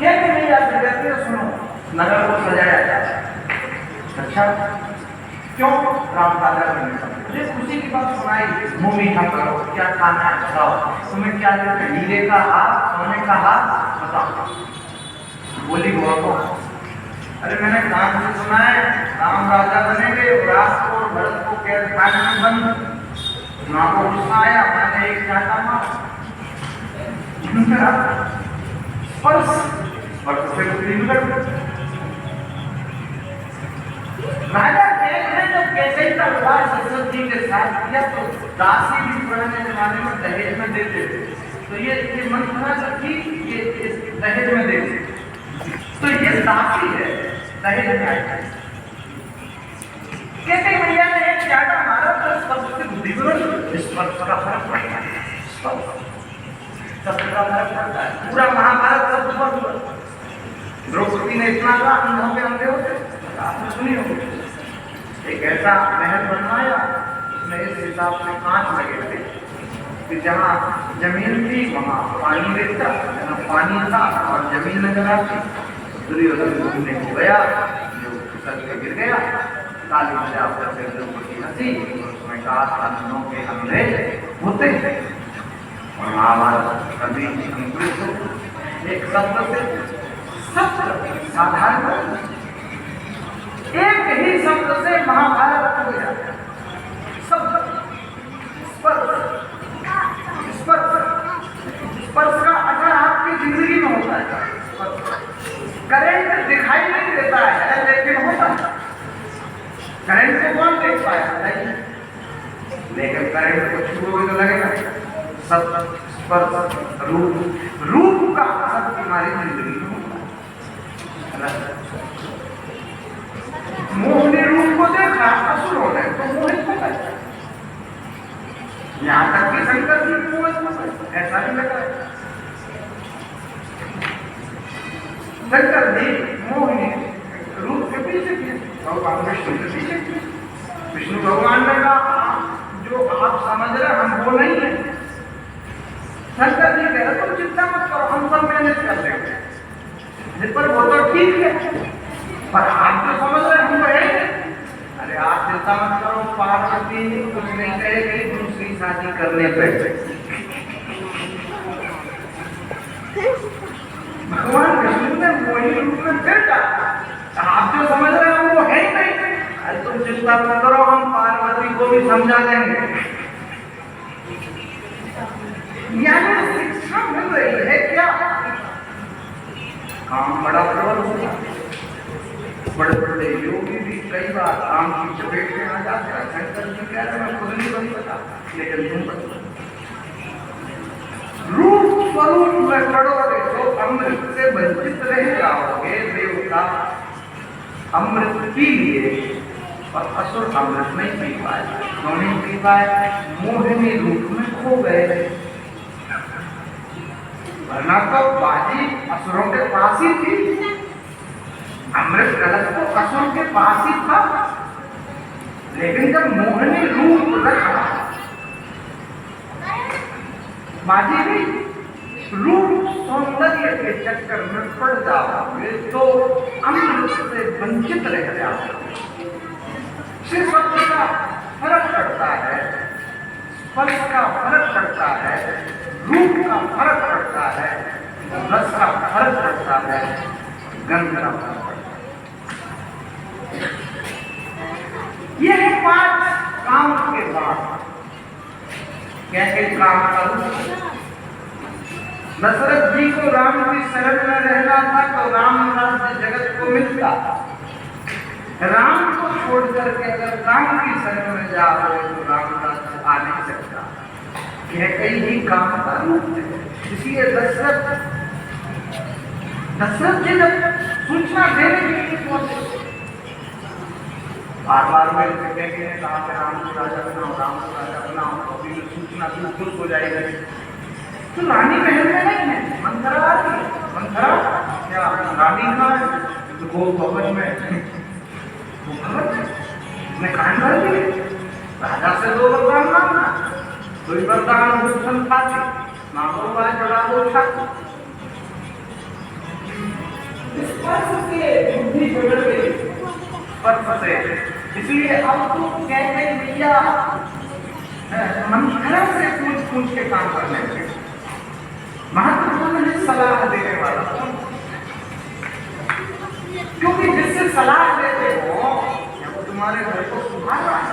कहते नहीं जाते, कहते हैं सुनो नगर को सजाया जाए। अच्छा क्यों? राम राजा बनने का मुझे खुशी की बात सुनाई, मुंह मीठा करो, क्या खाना है बताओ, तुम्हें क्या देते, हीरे का हार, सोने का हार, बताओ। बोली बुआ को, अरे मैंने कान से सुना है राम राजा बनेंगे, रात को भरत को कैद खाने में बंद। माँ को गुस्सा आया, मैंने एक चाटा मारा, से राजा ने जब कैसे का विवाह दशरथ जी के साथ किया तो दासी भी पुराने जमाने में दहेज में देते थे, तो ये मन बना कि ये दहेज में देते, तो ये दासी है दहेज में आई। कहते भैया ने एक चाटा मारा तो स्पर्श से बुद्धि स्पर्श का फर्क पड़ता है, शब्द का फर्क पड़ता है। पूरा महाभारत शब्द पर हुआ, द्रौपदी ने इतना कहा अंधों के अंधे होते, आपने सुनी होगी। एक ऐसा महल बनवाया उसमें इस हिसाब से कांच लगे थे कि जहाँ जमीन थी वहाँ पानी गिरता, जहाँ पानी था और जमीन नजर आती। दुर्योधन घूमने को गया, जो फिसल के गिर गया, ताली बजा करके द्रौपदी हंसी, उसमें कहा अंधों के अंधे होते हैं। और महाभारत कभी एक शब्द से सत्य साधारण एक ही शब्द से महाभारत हो गया। शब्द स्पर्श, स्पर्श, स्पर्श का असर आपकी जिंदगी में होता है। करंट दिखाई नहीं देता है लेकिन होता है। करंट को कौन देख पाया नहीं, लेकिन करंट को छूओगे तो लगेगा। शब्द स्पर्श रूप, रूप का असर तुम्हारी जिंदगी में होता है। मोह ने रूप को देखा, असुर हो गए तो मोहित हो गए। यहां तक कि शंकर जी मोहित हो गए, ऐसा नहीं लगा। शंकर जी मोह ने रूप के पीछे किए, भगवान विष्णु के पीछे किए। विष्णु भगवान ने कहा जो आप समझ रहे हम वो नहीं है। शंकर जी कह रहे तुम चिंता मत करो, हम सब मैनेज कर लेंगे, पर वो तो ठीक है, पर आप तो समझ रहे हम है। अरे आप चिंता मत करो, पार्वती कुछ नहीं कहेगी, दूसरी शादी करने पे भगवान विष्णु ने मोहिनी रूप में फिर कहा आप जो समझ रहे हैं वो है ही नहीं। अरे तुम चिंता मत करो, हम पार्वती को भी समझा देंगे। यानी शिक्षा मिल रही है क्या? काम बड़ा प्रबल होगा। बड़े बड़े योगी भी कई बार काम की चपेट में आ जाते हैं। शंकर जी कह रहे मैं खुद नहीं बन सका, लेकिन तुम बन। रूप स्वरूप में पढ़ोगे तो अमृत से वंचित रह जाओगे। देवता अमृत पी लिए और असुर अमृत नहीं पी पाए। क्यों नहीं पी पाए? मोहिनी रूप में खो गए। वरना तो बाजी असुरों के पास ही थी, अमृत कलश तो असुर के पास ही था। लेकिन जब मोहिनी रूप रखा, बाजी भी रूप सौंदर्य के चक्कर में पड़ जाओगे तो अमृत से वंचित रह जाओगे। सिर्फ का फर्क पड़ता है, स्पर्श का फर्क पड़ता है, रूप का फर्क पड़ता है, रस का फर्क पड़ता है, गंध का फर्क पड़ता है। यह 5 काम के बाद क्या काम करूं? दशरथ जी को राम की शरण में रहना था तो राम राज्य जगत को मिलता। राम को छोड़ करके अगर राम की शरण में जाओगे तो राम राज्य आ नहीं सकता। यह कई ही काम का रूप है। इसलिए दशरथ जी जब सूचना देने के लिए पहुंचे, बार बार मेरे जगह ने कहा कि राम को राजा बनाओ, राम को राजा बनाओ, कभी सूचना से खुश हो जाएगा। तो रानी महल में नहीं है, मंथरा आती है। मंथरा क्या रानी का है? तो वो भवन में, वो भवन में कान भर दिए। राजा से 2 वरदान मांगना, 2 वरदान संपाति मांगो बाय बड़ा वो इसलिए अब तो कह गई भैया मन खरा से पूछ के काम करने लगे। महत्वपूर्ण है सलाह देने वाला, क्योंकि जिससे सलाह देते हो वो तुम्हारे घर को सुधार रहा है।